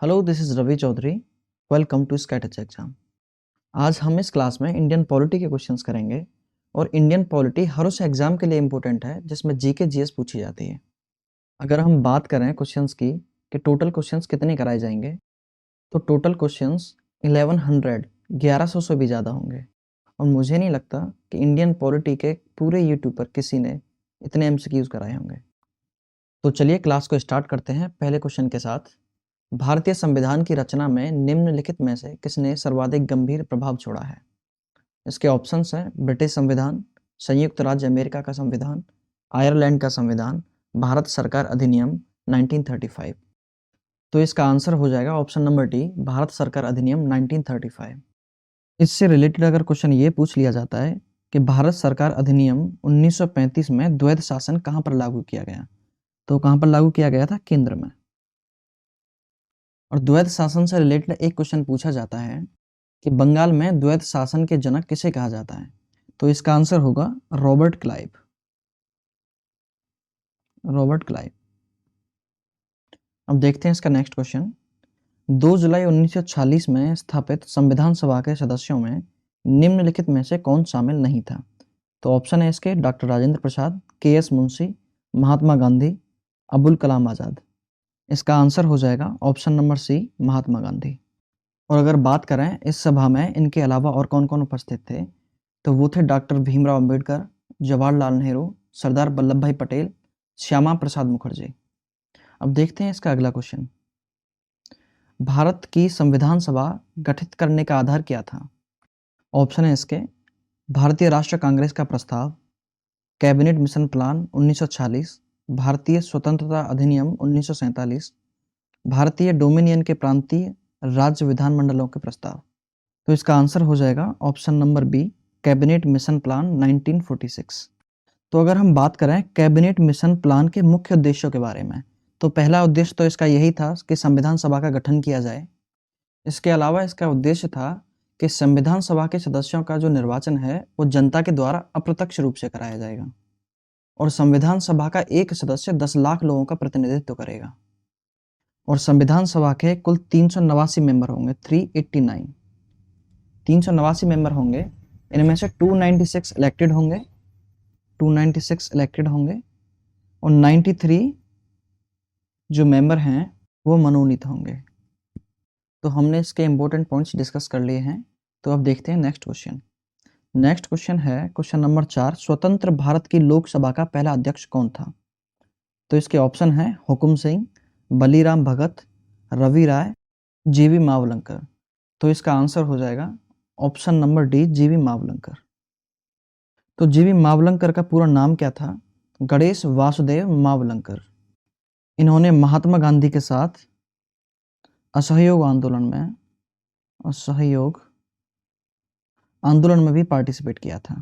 Hello, this is Ravi Chaudhary. Welcome to स्कैटच exam. आज हम इस क्लास में इंडियन पॉलिटी के क्वेश्चंस करेंगे और इंडियन पॉलिटी हर उस एग्जाम के लिए इम्पोर्टेंट है जिसमें जीके जीएस पूछी जाती है। अगर हम बात करें क्वेश्चंस की कि टोटल क्वेश्चंस कितने कराए जाएंगे, तो टोटल क्वेश्चंस 1100 से भी ज़्यादा होंगे और मुझे नहीं लगता कि इंडियन पॉलिटी के पूरे यूट्यूब पर किसी ने इतने एमसीक्यूज़ कराए होंगे। तो चलिए क्लास को स्टार्ट करते हैं पहले क्वेश्चन के साथ। भारतीय संविधान की रचना में निम्नलिखित में से किसने सर्वाधिक गंभीर प्रभाव छोड़ा है? इसके ऑप्शंस हैं ब्रिटिश संविधान, संयुक्त राज्य अमेरिका का संविधान, आयरलैंड का संविधान, भारत सरकार अधिनियम 1935। तो इसका आंसर हो जाएगा ऑप्शन नंबर डी, भारत सरकार अधिनियम 1935। इससे रिलेटेड अगर क्वेश्चन ये पूछ लिया जाता है कि भारत सरकार अधिनियम 1935 में द्वैध शासन कहाँ पर लागू किया गया, तो कहाँ पर लागू किया गया था? केंद्र में। और द्वैध शासन से रिलेटेड एक क्वेश्चन पूछा जाता है कि बंगाल में द्वैध शासन के जनक किसे कहा जाता है, तो इसका आंसर होगा रॉबर्ट क्लाइव। Robert Clive. अब देखते हैं इसका नेक्स्ट क्वेश्चन। 2 जुलाई 1946 में स्थापित संविधान सभा के सदस्यों में निम्नलिखित में से कौन शामिल नहीं था? तो ऑप्शन है इसके डॉक्टर राजेंद्र प्रसाद, के एस मुंशी, महात्मा गांधी, अबुल कलाम आजाद। इसका आंसर हो जाएगा ऑप्शन नंबर सी, महात्मा गांधी। और अगर बात करें इस सभा में इनके अलावा और कौन कौन उपस्थित थे, तो वो थे डॉक्टर भीमराव अंबेडकर, जवाहरलाल नेहरू, सरदार वल्लभ भाई पटेल, श्यामा प्रसाद मुखर्जी। अब देखते हैं इसका अगला क्वेश्चन। भारत की संविधान सभा गठित करने का आधार क्या था? ऑप्शन है इसके भारतीय राष्ट्रीय कांग्रेस का प्रस्ताव, कैबिनेट मिशन प्लान 1946, भारतीय स्वतंत्रता अधिनियम 1947, भारतीय डोमिनियन के प्रांतीय राज्य विधानमंडलों के प्रस्ताव। तो इसका आंसर हो जाएगा option number B, cabinet mission plan 1946। तो अगर हम बात करें कैबिनेट मिशन प्लान के मुख्य उद्देश्यों के बारे में, तो पहला उद्देश्य तो इसका यही था कि संविधान सभा का गठन किया जाए। इसके अलावा इसका उद्देश्य था कि संविधान सभा के सदस्यों का जो निर्वाचन है वो जनता के द्वारा अप्रत्यक्ष रूप से कराया जाएगा और संविधान सभा का एक सदस्य 10 लाख लोगों का प्रतिनिधित्व करेगा और संविधान सभा के कुल 389 मेंबर होंगे, 389 389 मेंबर होंगे। इनमें से 296 इलेक्टेड होंगे, 296 इलेक्टेड होंगे और 93 जो मेंबर हैं वो मनोनीत होंगे। तो हमने इसके इंपॉर्टेंट पॉइंट्स डिस्कस कर लिए हैं। तो अब देखते हैं नेक्स्ट क्वेश्चन। नेक्स्ट क्वेश्चन है क्वेश्चन नंबर 4, स्वतंत्र भारत की लोकसभा का पहला अध्यक्ष कौन था? तो इसके ऑप्शन है हुकुम सिंह, बलीराम भगत, रवि राय, जीवी मावलंकर। तो इसका आंसर हो जाएगा ऑप्शन नंबर डी, जीवी मावलंकर। तो जीवी मावलंकर का पूरा नाम क्या था? गणेश वासुदेव मावलंकर। इन्होंने महात्मा गांधी के साथ असहयोग आंदोलन में भी पार्टिसिपेट किया था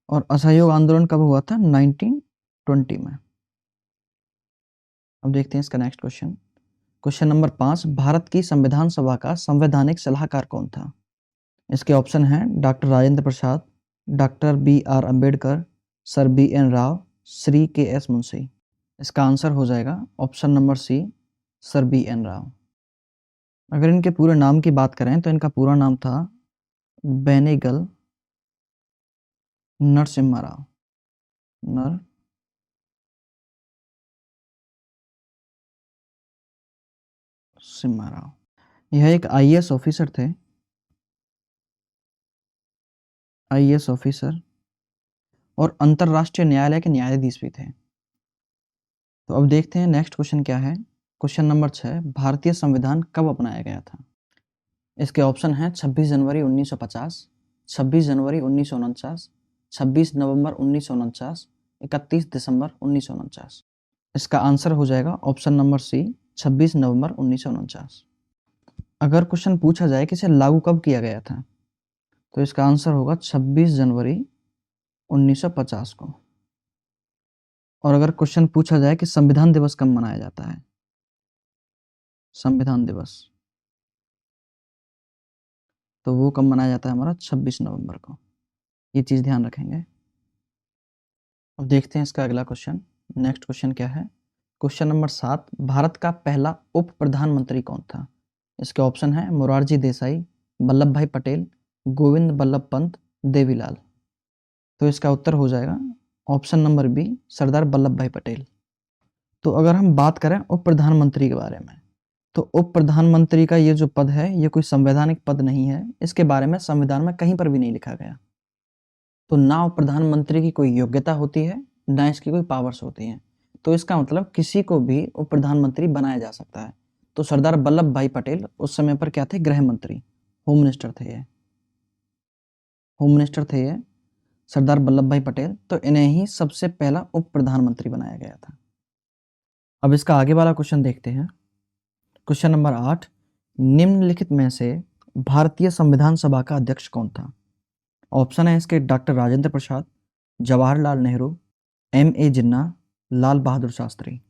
और असहयोग आंदोलन कब हुआ था? 1920 में। अब देखते हैं इसका next question. Question number 5, Bharat की संविधान सभा का संवैधानिक सलाहकार कौन था? इसके ऑप्शन हैं doctor Rajendra Prasad, doctor B R Ambedkar, sir B N Rau, Shri K S Munshi. इसका आंसर हो जाएगा option number C, sir B N Rau. अगर इनके पूरे नाम की बात करें तो इनका पूरा नाम था बेनेगल नरसिम्हा राव। नरसिम्हा राव। यह एक आईएएस ऑफिसर थे, आईएएस ऑफिसर और अंतरराष्ट्रीय न्यायालय के न्यायाधीश भी थे। तो अब देखते हैं नेक्स्ट क्वेश्चन क्या है। क्वेश्चन नंबर 6, भारतीय संविधान कब अपनाया गया था? इसके ऑप्शन हैं 26 जनवरी 1950, 26 जनवरी 1949, 26 नवंबर 1949, 31 दिसंबर 1949। इसका आंसर हो जाएगा ऑप्शन नंबर सी, 26 नवंबर 1949। अगर क्वेश्चन पूछा जाए कि इसे लागू कब किया गया था, तो इसका आंसर होगा 26 जनवरी 1950 को। और अगर क्वेश्चन पूछा जाए कि संविधान दिवस कब मनाया जाता है, संविधान दिवस, तो वो कब मनाया जाता है हमारा? 26 नवंबर को। ये चीज़ ध्यान रखेंगे। अब देखते हैं इसका अगला क्वेश्चन। नेक्स्ट क्वेश्चन क्या है? क्वेश्चन नंबर 7, भारत का पहला उप प्रधानमंत्री कौन था? इसके ऑप्शन है मोरारजी देसाई, वल्लभ भाई पटेल, गोविंद बल्लभ पंत, देवीलाल। तो इसका उत्तर हो जाएगा option number B, Sardar Vallabh भाई पटेल। तो अगर हम बात करें उप प्रधानमंत्री के बारे में, तो उप प्रधानमंत्री का ये जो पद है ये कोई संवैधानिक पद नहीं है। इसके बारे में संविधान में कहीं पर भी नहीं लिखा गया। तो ना उप प्रधानमंत्री की कोई योग्यता होती है, ना इसकी कोई पावर्स होती हैं। तो इसका मतलब किसी को भी उप प्रधानमंत्री बनाया जा सकता है। तो सरदार वल्लभ भाई पटेल उस समय पर क्या थे? गृह मंत्री, होम मिनिस्टर थे ये। होम मिनिस्टर थे ये सरदार वल्लभ भाई पटेल। तो इन्हें ही सबसे पहला उप प्रधानमंत्री बनाया गया था। अब इसका आगे वाला क्वेश्चन देखते हैं। क्वेश्चन नंबर 8, निम्नलिखित में से भारतीय संविधान सभा का अध्यक्ष कौन था? ऑप्शन है इसके डॉक्टर राजेंद्र प्रसाद, जवाहरलाल नेहरू, M.A. जिन्ना, लाल बहादुर शास्त्री।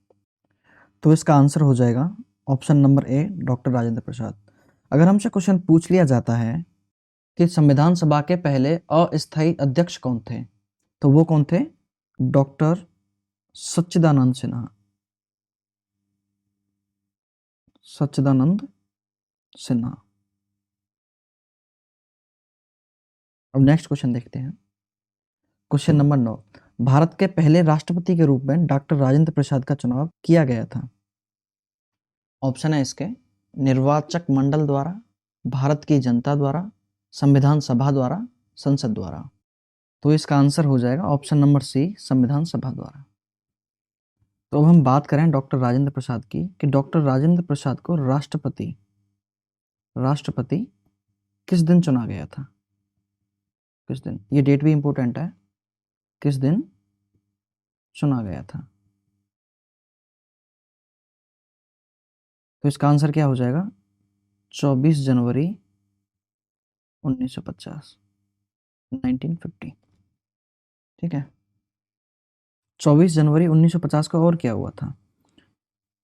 तो इसका आंसर हो जाएगा option number A, doctor Rajendra Prasad. अगर हमसे क्वेश्चन पूछ लिया जाता है कि संविधान सभा के पहले अस्थायी अध्यक्ष कौन थे, तो वो कौन थे? डॉक्टर सच्चिदानंद सिन्हा। सच्चिदानंद सिन्हा। अब नेक्स्ट क्वेश्चन देखते हैं। क्वेश्चन नंबर 9, भारत के पहले राष्ट्रपति के रूप में डॉक्टर राजेंद्र प्रसाद का चुनाव किया गया था। ऑप्शन है इसके निर्वाचक मंडल द्वारा, भारत की जनता द्वारा, संविधान सभा द्वारा, संसद द्वारा। तो इसका आंसर हो जाएगा ऑप्शन नंबर सी, संविधान सभा द्वारा। तो अब हम बात करें डॉक्टर राजेंद्र प्रसाद की कि डॉक्टर राजेंद्र प्रसाद को राष्ट्रपति किस दिन चुना गया था? किस दिन? ये डेट भी इंपॉर्टेंट है। किस दिन चुना गया था? तो इसका आंसर क्या हो जाएगा? 24 जनवरी 1950, 1950। ठीक है, 24 जनवरी 1950 को और क्या हुआ था?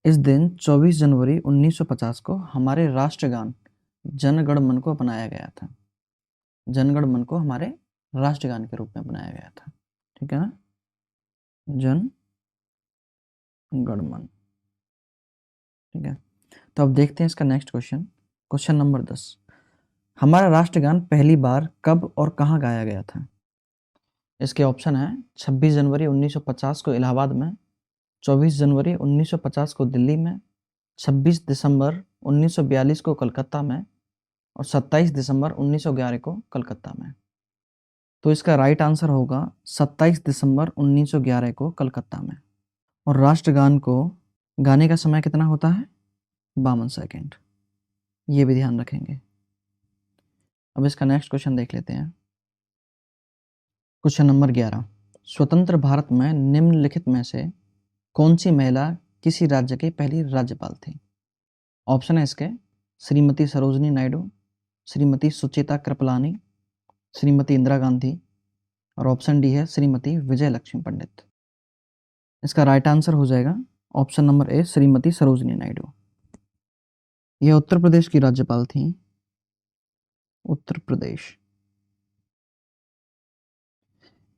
इस दिन 24 जनवरी 1950 को हमारे राष्ट्रगान जन गण मन को अपनाया गया था। जन गण मन को हमारे राष्ट्रगान के रूप में बनाया गया था। ठीक है ना, जन गण मन। ठीक है, तो अब देखते हैं इसका नेक्स्ट क्वेश्चन। क्वेश्चन नंबर 10, हमारा राष्ट्रगान पहली बार कब और कहाँ गाया गया था? इसके ऑप्शन है 26 जनवरी 1950 को इलाहाबाद में, 24 जनवरी 1950 को दिल्ली में, 26 दिसंबर 1942 को कलकत्ता में और 27 दिसंबर 1911 को कलकत्ता में। तो इसका राइट आंसर होगा 27 दिसंबर 1911 को कलकत्ता में। और राष्ट्रगान को गाने का समय कितना होता है? 52 सेकेंड। ये भी ध्यान रखेंगे। अब इसका नेक्स्ट क्वेश्चन देख लेते हैं। क्वेश्चन नंबर 11, स्वतंत्र भारत में निम्नलिखित में से कौन सी महिला किसी राज्य की पहली राज्यपाल थी? ऑप्शन है इसके श्रीमती सरोजनी नायडू, श्रीमती सुचेता कृपलानी, श्रीमती इंदिरा गांधी और ऑप्शन डी है श्रीमती विजय लक्ष्मी पंडित। इसका राइट आंसर हो जाएगा ऑप्शन नंबर ए, श्रीमती सरोजनी नायडू। यह उत्तर प्रदेश की राज्यपाल थी। उत्तर प्रदेश।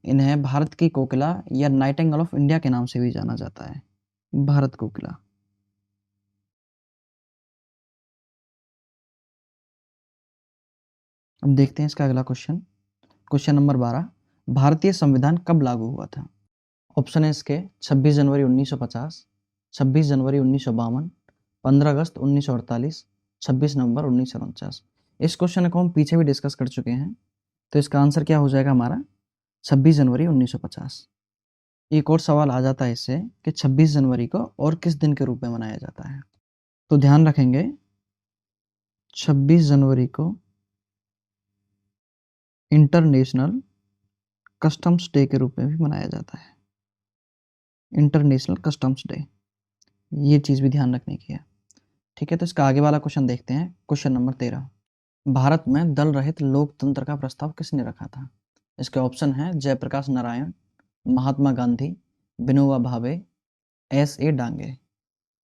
इन्हें भारत की कोकिला या नाइटिंगेल ऑफ इंडिया के नाम से भी जाना जाता है। भारत कोकिला। अब देखते हैं इसका अगला क्वेश्चन। क्वेश्चन नंबर 12, भारतीय संविधान कब लागू हुआ था? ऑप्शन है इसके 26 जनवरी 1950, 26 जनवरी 1952, 15 अगस्त 1948, 26 नवंबर 1949। इस क्वेश्चन को हम पीछे भी डिस्कस कर चुके हैं। तो इसका आंसर क्या हो जाएगा हमारा? 26 जनवरी 1950। एक और सवाल आ जाता है इससे कि 26 जनवरी को और किस दिन के रूप में मनाया जाता है? तो ध्यान रखेंगे 26 जनवरी को इंटरनेशनल कस्टम्स डे के रूप में भी मनाया जाता है। इंटरनेशनल कस्टम्स डे, ये चीज़ भी ध्यान रखने की है। ठीक है, तो इसका आगे वाला क्वेश्चन देखते हैं। क्वेश्चन नंबर 13, भारत में दल रहित लोकतंत्र का प्रस्ताव किसने रखा था? इसके ऑप्शन है जयप्रकाश नारायण, महात्मा गांधी, विनोबा भावे, S.A. डांगे।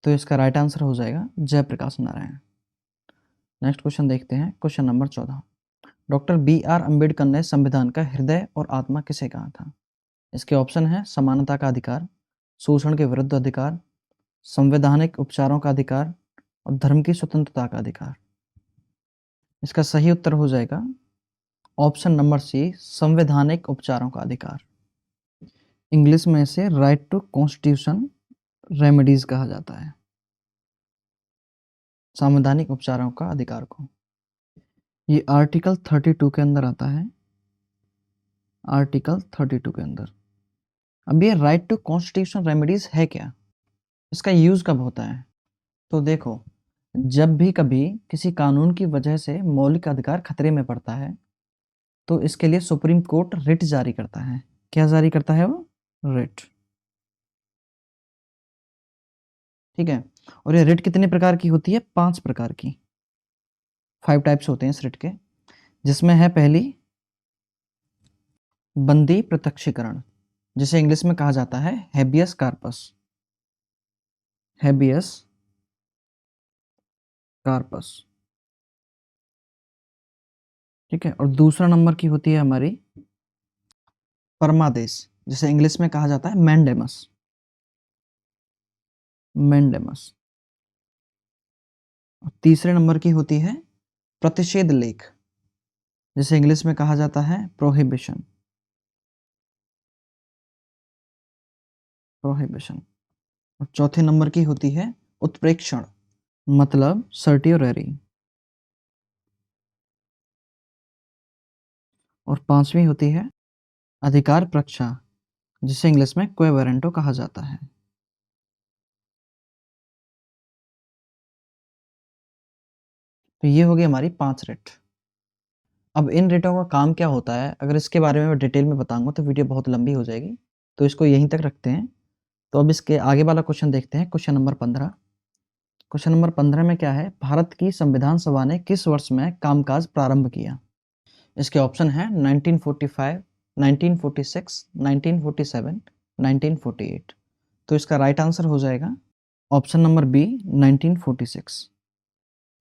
तो इसका राइट आंसर हो जाएगा जयप्रकाश नारायण। नेक्स्ट क्वेश्चन देखते हैं। Question number 14, doctor B.R. Ambedkar ने संविधान का हृदय और आत्मा किसे कहा था? इसके ऑप्शन है समानता का अधिकार, शोषण के विरुद्ध अधिकार, संवैधानिक उपचारों का अधिकार और धर्म की स्वतंत्रता का अधिकार। इसका सही उत्तर हो जाएगा ऑप्शन नंबर सी, संवैधानिक उपचारों का अधिकार। इंग्लिश में इसे राइट टू कॉन्स्टिट्यूशन रेमेडीज कहा जाता है, संवैधानिक उपचारों का अधिकार को। ये आर्टिकल 32 के अंदर आता है, आर्टिकल 32 के अंदर। अब ये राइट टू कॉन्स्टिट्यूशन रेमेडीज है क्या, इसका यूज कब होता है? तो देखो, जब भी कभी किसी कानून की वजह से मौलिक अधिकार खतरे में पड़ता है तो इसके लिए सुप्रीम कोर्ट रिट जारी करता है। क्या जारी करता है वो? रिट। ठीक है। और ये रिट कितने प्रकार की होती है? 5 प्रकार की, 5 टाइप्स होते हैं इस रिट के, जिसमें है पहली बंदी प्रत्यक्षीकरण, जिसे इंग्लिश में कहा जाता है हैबियस कार्पस। Habeas corpus. ठीक है। और दूसरा नंबर की होती है हमारी परमादेश, जिसे इंग्लिश में कहा जाता है मैंडेमस। मैंडेमस। और तीसरे नंबर की होती है प्रतिषेध लेख, जिसे इंग्लिश में कहा जाता है प्रोहिबिशन। प्रोहिबिशन। और चौथे नंबर की होती है उत्प्रेक्षण, मतलब सर्टियोररी। और पांचवी होती है अधिकार प्रक्षा, जिसे इंग्लिश में क्वे वारंटो कहा जाता है। तो ये होगी हमारी 5 रिट। अब इन रिटों का काम क्या होता है, अगर इसके बारे में मैं डिटेल में बताऊंगा तो वीडियो बहुत लंबी हो जाएगी, तो इसको यहीं तक रखते हैं। तो अब इसके आगे वाला क्वेश्चन देखते हैं, क्वेश्चन नंबर 15। क्वेश्चन नंबर 15 में क्या है? भारत की संविधान सभा ने किस वर्ष में कामकाज प्रारंभ किया? इसके ऑप्शन है 1945, 1946, 1947, 1948। तो इसका राइट आंसर हो जाएगा ऑप्शन नंबर बी, 1946।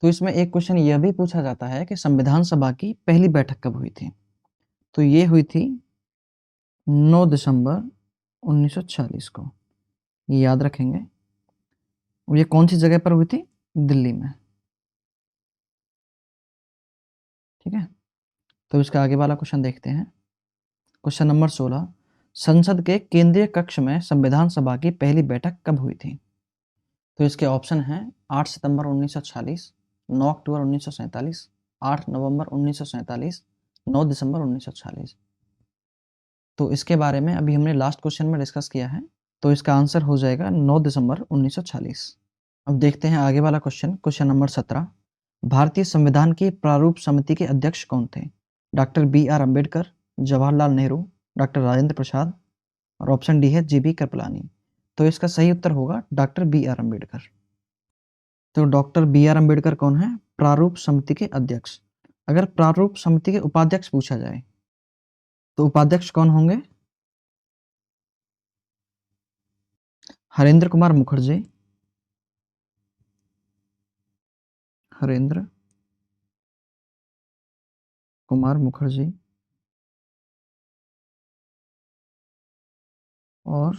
तो इसमें एक क्वेश्चन यह भी पूछा जाता है कि संविधान सभा की पहली बैठक कब हुई थी? तो ये हुई थी 9 दिसंबर 1946 को, ये याद रखेंगे। और ये कौन सी जगह पर हुई थी? दिल्ली में। ठीक है। तो इसका आगे वाला क्वेश्चन देखते हैं, क्वेश्चन नंबर 16। संसद के केंद्रीय कक्ष में संविधान सभा की पहली बैठक कब हुई थी? तो इसके ऑप्शन हैं 8 सितंबर 1946, 9 अक्टूबर 1947, 8 नवंबर 1947, 9 दिसंबर 1946। तो इसके बारे में अभी हमने लास्ट क्वेश्चन में डिस्कस किया है, तो इसका आंसर हो जाएगा 9 दिसंबर 1946। अब देखते हैं आगे वाला क्वेश्चन, क्वेश्चन नंबर 17। भारतीय संविधान की प्रारूप समिति के अध्यक्ष कौन थे? Doctor B R Ambedkar, Jawaharlal Nehru, doctor Rajendra Prasad, और ऑप्शन डी है जी बी कृपलानी। तो इसका सही उत्तर होगा डॉक्टर बी आर अम्बेडकर। तो डॉक्टर बी आर अम्बेडकर कौन है? प्रारूप समिति के अध्यक्ष। अगर प्रारूप समिति के उपाध्यक्ष पूछा जाए तो उपाध्यक्ष कौन होंगे? हरेंद्र कुमार मुखर्जी, हरेंद्र कुमार मुखर्जी, और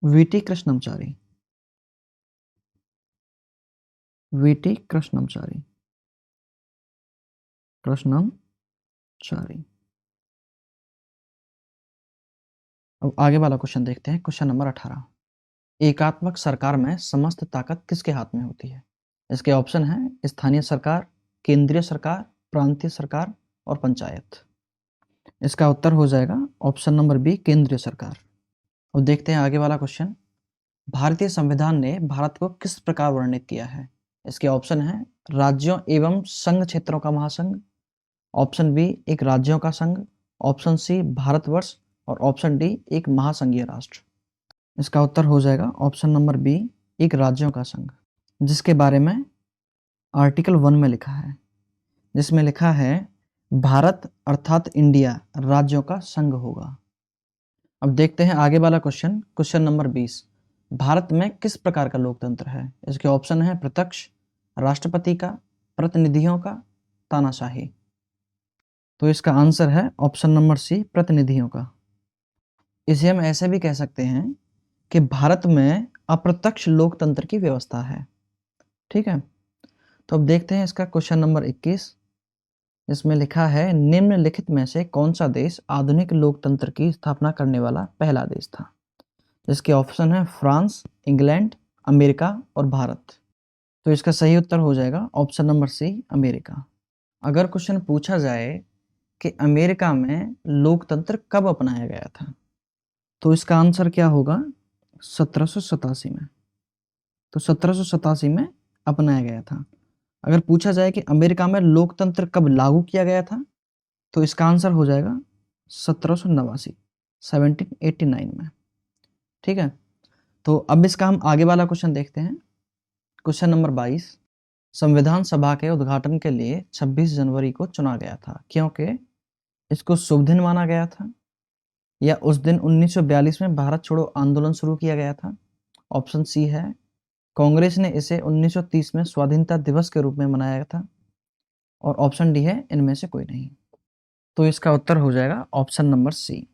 वीटी कृष्णमचारी। वीटी कृष्णमचारी, कृष्णमचारी। अब आगे वाला क्वेश्चन देखते हैं, क्वेश्चन नंबर 18। एकात्मक सरकार में समस्त ताकत किसके हाथ में होती है? इसके ऑप्शन है स्थानीय सरकार, केंद्रीय सरकार, प्रांतीय सरकार और पंचायत। इसका उत्तर हो जाएगा ऑप्शन नंबर बी, केंद्रीय सरकार। अब देखते हैं आगे वाला क्वेश्चन। भारतीय संविधान ने भारत को किस प्रकार वर्णित किया है? इसके ऑप्शन है राज्यों एवं संघ क्षेत्रों का महासंघ, ऑप्शन बी एक राज्यों का संघ, ऑप्शन सी भारतवर्ष, और ऑप्शन डी एक महासंघीय राष्ट्र। इसका उत्तर हो जाएगा ऑप्शन नंबर बी, एक राज्यों का संघ, जिसके बारे में आर्टिकल 1 में लिखा है, जिसमें लिखा है भारत अर्थात इंडिया राज्यों का संघ होगा। अब देखते हैं आगे वाला क्वेश्चन, क्वेश्चन नंबर 20। भारत में किस प्रकार का लोकतंत्र है? इसके ऑप्शन है प्रत्यक्ष, राष्ट्रपति का, प्रतिनिधियों का, तानाशाही। तो इसका आंसर है ऑप्शन नंबर सी, प्रतिनिधियों का। इसे हम ऐसे भी कह सकते हैं कि भारत में अप्रत्यक्ष लोकतंत्र की व्यवस्था है। ठीक है, तो अब देखते हैं इसका क्वेश्चन नंबर 21। इसमें लिखा है निम्नलिखित में से कौन सा देश आधुनिक लोकतंत्र की स्थापना करने वाला पहला देश था। इसके ऑप्शन है फ्रांस, इंग्लैंड, अमेरिका और भारत। तो इसका सही उत्तर हो जाएगा ऑप्शन नंबर सी, अमेरिका। अगर क्वेश्चन पूछा जाए कि अमेरिका में लोकतंत्र कब अपनाया गया था, तो इसका आंसर क्या होगा, 1787 में। तो 1787 में अपनाया गया था। अगर पूछा जाए कि अमेरिका में लोकतंत्र कब लागू किया गया था, तो इसका आंसर हो जाएगा 1789, 1789 में। ठीक है, तो अब इसका हम आगे वाला क्वेश्चन देखते हैं। क्वेश्चन नंबर 22, संविधान सभा के उद्घाटन के लिए 26 जनवरी को चुना गया था क्योंकि इसको शुभ दिन माना गया था, या उस दिन 1942 में भारत छोड़ो आंदोलन शुरू किया गया था। ऑप्शन सी है कांग्रेस ने इसे 1930 में स्वाधीनता दिवस के रूप में मनाया था, और ऑप्शन डी है इनमें से कोई नहीं। तो इसका उत्तर हो जाएगा ऑप्शन नंबर सी,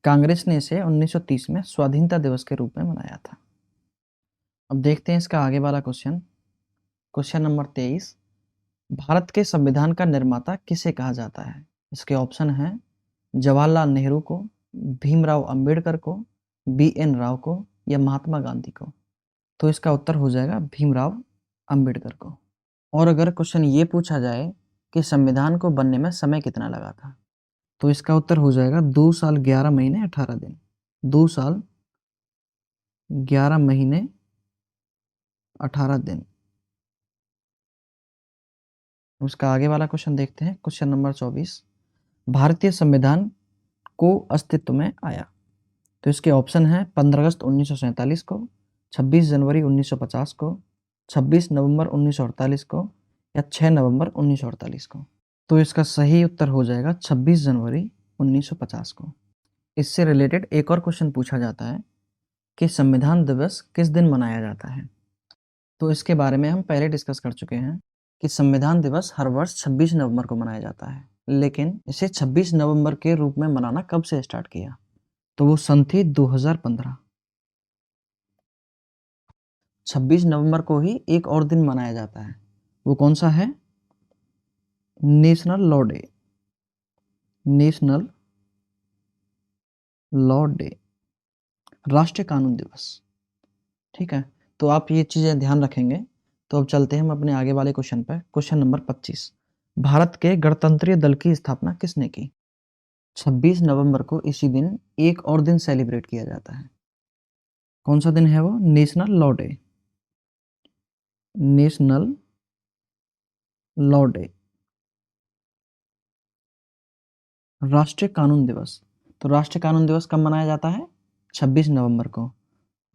कांग्रेस ने इसे 1930 में स्वाधीनता दिवस के रूप में मनाया था। अब देखते हैं इसका आगे वाला क्वेश्चन। क्वेश्चन नंबर 23, भारत के संविधान का निर्माता किसे कहा जाता है। इसके ऑप्शन हैं जवाहरलाल नेहरू को, भीमराव अंबेडकर को, बी.एन. राव को, या महात्मा गांधी को। तो इसका उत्तर हो जाएगा भीमराव अंबेडकर को। और अगर क्वेश्चन ये पूछा जाए कि संविधान को बनने में समय कितना लगा था, तो इसका उत्तर हो जाएगा 2 साल 11 महीने 18 दिन। 2 साल 11 महीने 18 दिन। उसका आगे वाला क्वेश्चन देखते हैं। क्वेश्चन नंबर 24, भारतीय संविधान को अस्तित्व में आया। तो इसके ऑप्शन है 15 अगस्त 1947 को, 26 जनवरी 1950 को, 26 नवंबर 1948 को, या 6 नवंबर 1948 को। तो इसका सही उत्तर हो जाएगा 26 जनवरी 1950 को। इससे रिलेटेड एक और क्वेश्चन पूछा जाता है कि संविधान दिवस किस दिन मनाया जाता है। तो इसके बारे में हम पहले डिस्कस कर चुके हैं कि संविधान दिवस हर वर्ष 26 नवंबर को मनाया जाता है, लेकिन इसे 26 नवंबर के रूप में मनाना कब से स्टार्ट किया, तो वो सन थी 2015। 26 नवंबर को ही एक और दिन मनाया जाता है, वो कौन सा है, national law day. National law day, राष्ट्रीय कानून दिवस। ठीक है, तो आप ये चीजें ध्यान रखेंगे। तो अब चलते हैं हम अपने आगे वाले क्वेश्चन पर। क्वेश्चन नंबर 25, भारत के गणतंत्रीय दल की स्थापना किसने की। 26 नवंबर को इसी दिन एक और दिन सेलिब्रेट किया जाता है। कौन सा दिन है वो, national law day. National law day, राष्ट्रीय कानून दिवस। तो राष्ट्रीय कानून दिवस कब मनाया जाता है, 26 नवंबर को।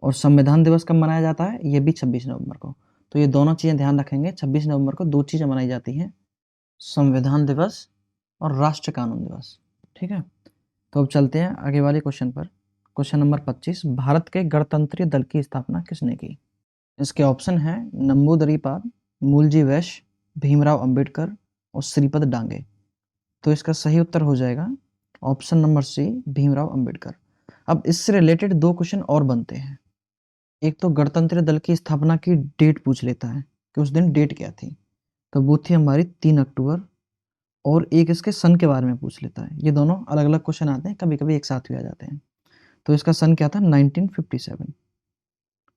और संविधान दिवस कब मनाया जाता है, ये भी 26 नवंबर को। तो ये दोनों चीज़ें ध्यान रखेंगे। 26 नवंबर को दो चीज़ें मनाई जाती हैं, संविधान दिवस और राष्ट्रीय कानून दिवस। ठीक है, तो अब चलते हैं आगे वाले क्वेश्चन पर। क्वेश्चन नंबर 25, भारत के गणतंत्रीय दल की स्थापना किसने की। इसके ऑप्शन है नंबूदरीपाद, मूलजी वैश्य, भीमराव अंबेडकर और श्रीपद डांगे। तो इसका सही उत्तर हो जाएगा option number C, Bhimrao Ambedkar. अब इससे रिलेटेड दो क्वेश्चन और बनते हैं। एक तो गणतंत्र दल की स्थापना की डेट पूछ लेता है कि उस दिन डेट क्या थी, तो वो थी हमारी 3 अक्टूबर। और एक इसके सन के बारे में पूछ लेता है। ये दोनों अलग अलग क्वेश्चन आते हैं, कभी कभी एक साथ भी आ जाते हैं। तो इसका सन क्या था, 1957।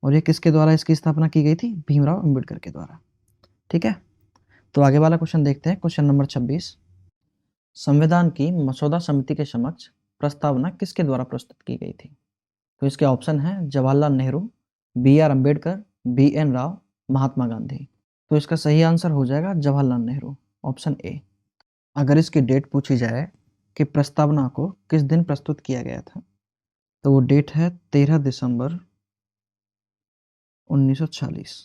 और ये किसके द्वारा इसकी स्थापना की गई थी, भीमराव अंबेडकर के द्वारा। ठीक है, तो आगे वाला क्वेश्चन देखते हैं। क्वेश्चन नंबर 26, संविधान की मसौदा समिति के समक्ष प्रस्तावना किसके द्वारा प्रस्तुत की गई थी। तो इसके ऑप्शन है जवाहरलाल नेहरू, बी.आर. अम्बेडकर, बी.एन. राव, महात्मा गांधी। तो इसका सही आंसर हो जाएगा जवाहरलाल नेहरू, ऑप्शन ए। अगर इसकी डेट पूछी जाए कि प्रस्तावना को किस दिन प्रस्तुत किया गया था, तो वो डेट है 13 दिसंबर 1940।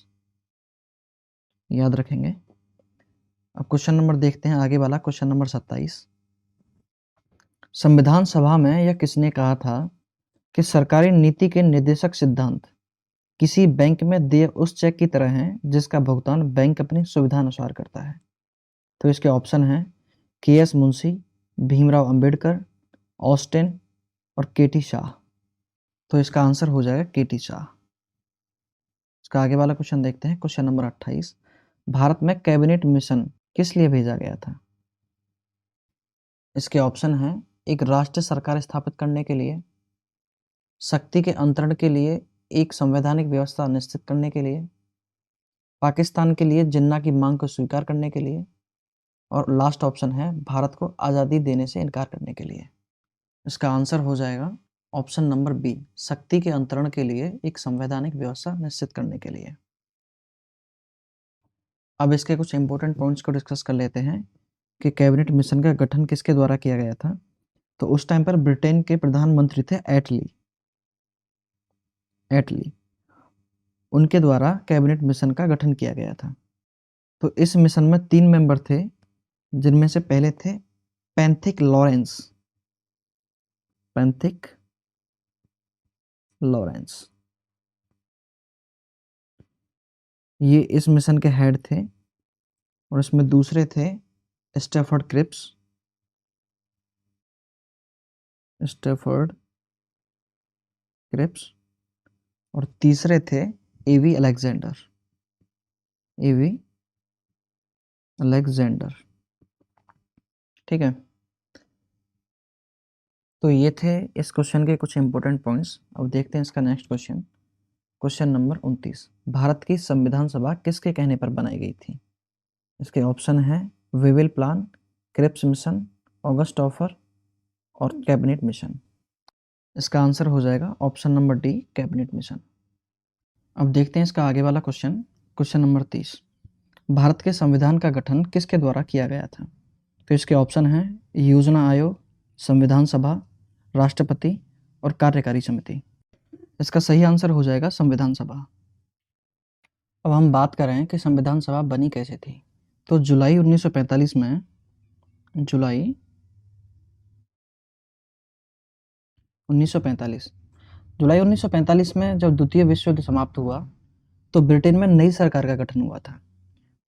याद रखेंगे। अब क्वेश्चन नंबर देखते हैं आगे वाला। क्वेश्चन नंबर 27, संविधान सभा में यह किसने कहा था कि सरकारी नीति के निर्देशक सिद्धांत किसी बैंक में दिए उस चेक की तरह हैं जिसका भुगतान बैंक अपनी सुविधा अनुसार करता है। तो इसके ऑप्शन हैं के.एस. मुंशी, भीमराव अंबेडकर, ऑस्टिन और के.टी. शाह। तो इसका आंसर हो जाएगा केटी शाह। इसका आगे वाला क्वेश्चन देखते हैं, क्वेश्चन नंबर 28। भारत में कैबिनेट मिशन किस लिए भेजा गया था? इसके ऑप्शन हैं, एक राष्ट्रीय सरकार स्थापित करने के लिए, शक्ति के अंतरण के लिए, एक संवैधानिक व्यवस्था निश्चित करने के लिए, पाकिस्तान के लिए जिन्ना की मांग को स्वीकार करने के लिए, और लास्ट ऑप्शन है भारत को आज़ादी देने से इनकार करने के लिए। इसका आंसर हो जाएगा ऑप्शन नंबर बी, शक्ति के अंतरण के लिए, एक संवैधानिक व्यवस्था निश्चित करने के लिए। अब इसके कुछ इंपॉर्टेंट पॉइंट्स को डिस्कस कर लेते हैं कि कैबिनेट मिशन का गठन किसके द्वारा किया गया था। तो उस टाइम पर ब्रिटेन के प्रधानमंत्री थे एटली, उनके द्वारा कैबिनेट मिशन का गठन किया गया था। तो इस मिशन में 3 मेंबर थे, जिनमें से पहले थे पैंथिक लॉरेंस, ये इस मिशन के हेड थे। और इसमें दूसरे थे स्टैफर्ड क्रिप्स, और तीसरे थे एवी अलेक्जेंडर। ठीक है, तो ये थे इस क्वेश्चन के कुछ इंपॉर्टेंट पॉइंट्स। अब देखते हैं इसका next question, question number 29। Bharat की संविधान सभा किसके कहने पर बनाई गई थी? इसके ऑप्शन है Wavell plan, Cripps mission, August offer और कैबिनेट मिशन। इसका आंसर हो जाएगा option number D, cabinet mission. अब देखते हैं इसका आगे वाला क्वेश्चन, क्वेश्चन नंबर 30। भारत के संविधान का गठन किसके द्वारा किया गया था? तो इसके ऑप्शन हैं योजना आयोग, संविधान सभा, राष्ट्रपति और कार्यकारी समिति। इसका सही आंसर हो जाएगा संविधान सभा। अब हम बात कर रहे हैं कि संविधान सभा बनी कैसे थी। तो जुलाई 1945 में जुलाई 1945 में जब द्वितीय विश्व युद्ध समाप्त हुआ तो ब्रिटेन में नई सरकार का गठन हुआ था।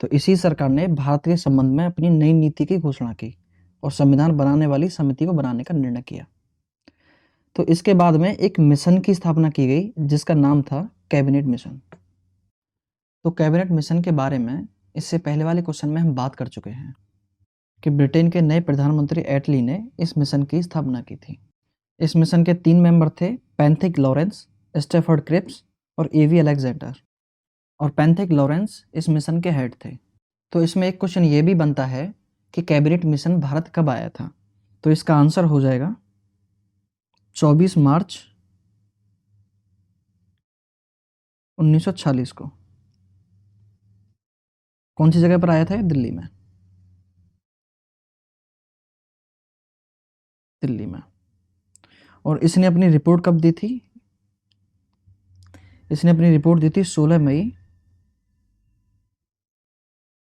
तो इसी सरकार ने भारत के संबंध में अपनी नई नीति की घोषणा की और संविधान बनाने वाली समिति को बनाने का निर्णय किया। तो इसके बाद में एक मिशन की स्थापना की गई जिसका नाम था कैबिनेट मिशन। तो कैबिनेट मिशन के बारे में इससे पहले वाले क्वेश्चन में हम बात कर चुके हैं कि ब्रिटेन के नए प्रधानमंत्री एटली ने इस मिशन की स्थापना की थी। इस मिशन के 3 मेंबर थे पैंथिक लॉरेंस, स्टैफर्ड क्रिप्स और एवी अलेक्जेंडर। और पैंथिक लॉरेंस इस मिशन के हेड थे। तो इसमें एक क्वेश्चन ये भी बनता है कि कैबिनेट मिशन भारत कब आया था? तो इसका आंसर हो जाएगा 24 मार्च 1946 को। कौन सी जगह पर आया था? दिल्ली में। और इसने अपनी रिपोर्ट कब दी थी? इसने अपनी रिपोर्ट दी थी 16 मई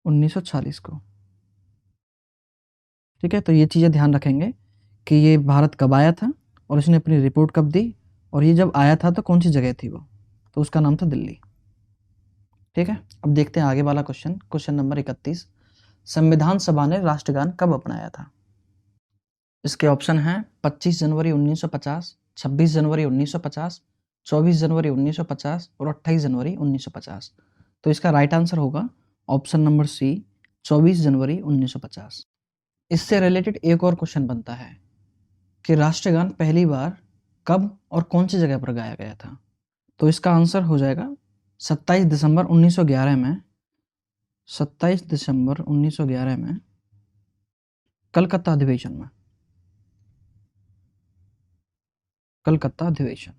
1946 को। ठीक है, तो ये चीज़ें ध्यान रखेंगे कि ये भारत कब आया था और इसने अपनी रिपोर्ट कब दी, और ये जब आया था तो कौन सी जगह थी वो? तो उसका नाम था दिल्ली। ठीक है, अब देखते हैं आगे वाला क्वेश्चन, क्वेश्चन नंबर 31। संविधान सभा ने राष्ट्रगान कब अपनाया था? इसके ऑप्शन हैं 25 जनवरी 1950, 26 जनवरी 1950, 24 जनवरी 1950 और 28 जनवरी 1950। तो इसका राइट आंसर होगा ऑप्शन नंबर सी, 24 जनवरी 1950। इससे रिलेटेड एक और क्वेश्चन बनता है कि राष्ट्रगान पहली बार कब और कौन सी जगह पर गाया गया था? तो इसका आंसर हो जाएगा 27 दिसंबर 1911 में, 27 दिसंबर 1911 में कलकत्ता अधिवेशन में, कलकत्ता अधिवेशन।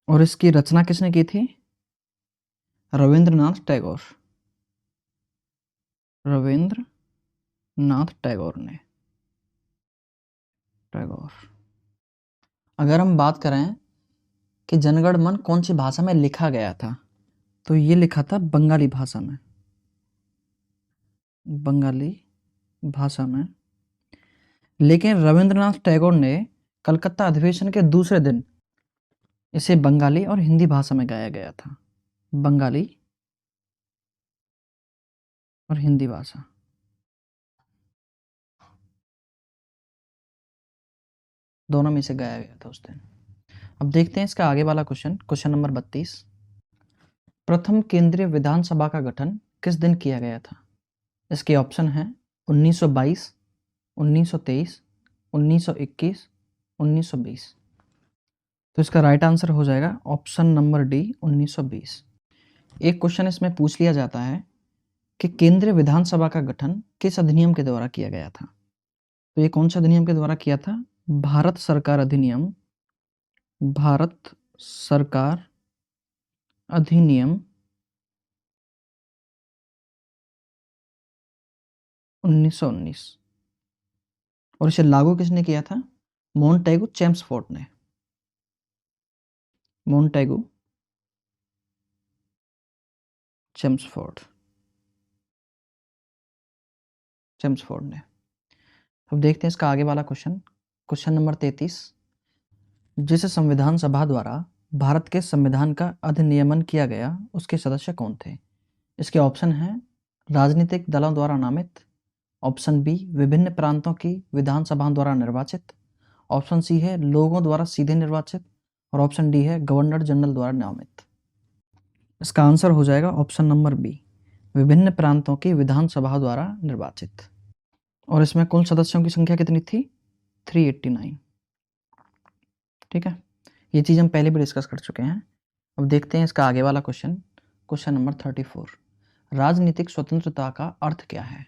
और इसकी रचना किसने की थी? रविंद्रनाथ टैगोर ने। अगर हम बात करें कि जनगण मन कौन सी भाषा में लिखा गया था, तो ये लिखा था बंगाली भाषा में। लेकिन रविंद्रनाथ टैगोर ने कलकत्ता अधिवेशन के दूसरे दिन इसे बंगाली और हिंदी भाषा में गाया गया था। बंगाली और हिंदी भाषा। दोनों में से गाया गया था उस दिन। अब देखते हैं इसका आगे वाला क्वेश्चन नंबर 32। प्रथम केंद्रीय विधानसभा का गठन किस दिन किया गया था? इसके ऑप्शन हैं 1922, 1923, 1921, 1920। तो इसका राइट आंसर हो जाएगा ऑप्शन नंबर डी 1920। एक क्वेश्चन इसमें पूछ लिया जाता है कि केंद्रीय विधानसभा का गठन किस अधिनियम के द्वारा किया गया था? तो ये कौन सा अधिनियम के द्वारा किया था? भारत सरकार अधिनियम, भारत सरकार अधिनियम 1919। और इसे लागू किसने किया था? मोंटेगू चेम्सफोर्ड ने। मोंटेगू चेम्सफोर्ड ने। अब देखते हैं इसका आगे वाला क्वेश्चन नंबर 33। जिस संविधान सभा द्वारा भारत के संविधान का अधिनियमन किया गया उसके सदस्य कौन थे? इसके ऑप्शन हैं राजनीतिक दलों द्वारा नामित, ऑप्शन बी विभिन्न प्रांतों की विधानसभाओं द्वारा निर्वाचित, ऑप्शन सी है लोगों द्वारा सीधे निर्वाचित, और ऑप्शन डी है गवर्नर जनरल द्वारा नामित। इसका आंसर हो जाएगा ऑप्शन नंबर बी, विभिन्न प्रांतों की विधानसभा द्वारा निर्वाचित। और इसमें कुल सदस्यों की संख्या कितनी थी? 389। ठीक है, ये चीज़ हम पहले भी डिस्कस कर चुके हैं। अब देखते हैं इसका आगे वाला क्वेश्चन नंबर 34। राजनीतिक स्वतंत्रता का अर्थ क्या है?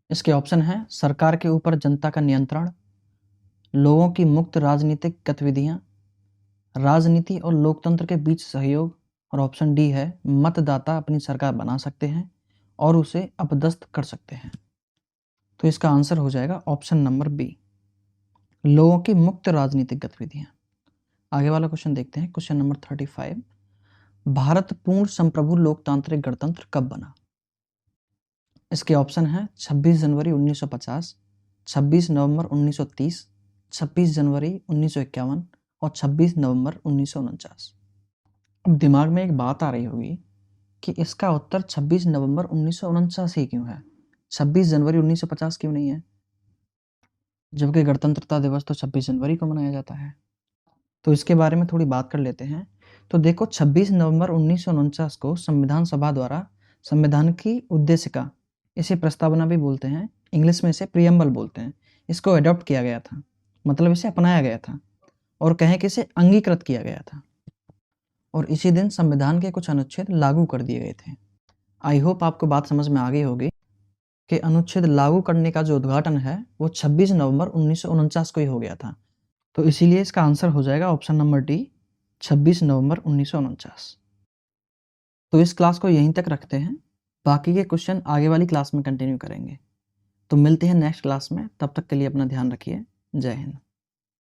इसके ऑप्शन हैं सरकार के ऊपर जनता का नियंत्रण, लोगों की मुक्त राजनीतिक गतिविधियां, राजनीति और लोकतंत्र के बीच सहयोग, और ऑप्शन डी है मतदाता अपनी सरकार बना सकते हैं और उसे अपदस्थ कर सकते हैं। तो इसका आंसर हो जाएगा ऑप्शन नंबर बी, लोगों की मुक्त राजनीतिक गतिविधियां। आगे वाला क्वेश्चन देखते हैं, क्वेश्चन नंबर 35। भारत पूर्ण संप्रभु लोकतांत्रिक गणतंत्र कब बना? इसके ऑप्शन हैं 26 जनवरी 1950, 26 नवंबर 1930, 26 जनवरी 1951 और 26 नवंबर 1949। अब दिमाग में एक बात आ रही होगी कि इसका उत्तर 26 नवंबर 1949 ही क्यों है, 26 जनवरी 1950 क्यों नहीं है, जबकि गणतंत्रता दिवस तो 26 जनवरी को मनाया जाता है। तो इसके बारे में थोड़ी बात कर लेते हैं। तो देखो 26 नवंबर 1949 को संविधान सभा द्वारा संविधान की उद्देशिका, इसे प्रस्तावना भी बोलते हैं, इंग्लिश में इसे प्रियम्बल बोलते हैं, इसको अडॉप्ट किया गया था, मतलब इसे अपनाया गया था, और कहें कि इसे अंगीकृत किया गया था। और इसी दिन संविधान के कुछ अनुच्छेद लागू कर दिए गए थे। आई होप आपको बात समझ में आ गई होगी कि अनुच्छेद लागू करने का जो उद्घाटन है वो 26 नवंबर 1949 को ही हो गया था। तो इसीलिए इसका आंसर हो जाएगा ऑप्शन नंबर डी, 26 नवंबर 1949। तो इस क्लास को यहीं तक रखते हैं, बाकी के क्वेश्चन आगे वाली क्लास में कंटिन्यू करेंगे। तो मिलते हैं नेक्स्ट क्लास में, तब तक के लिए अपना ध्यान रखिए। जय हिंद।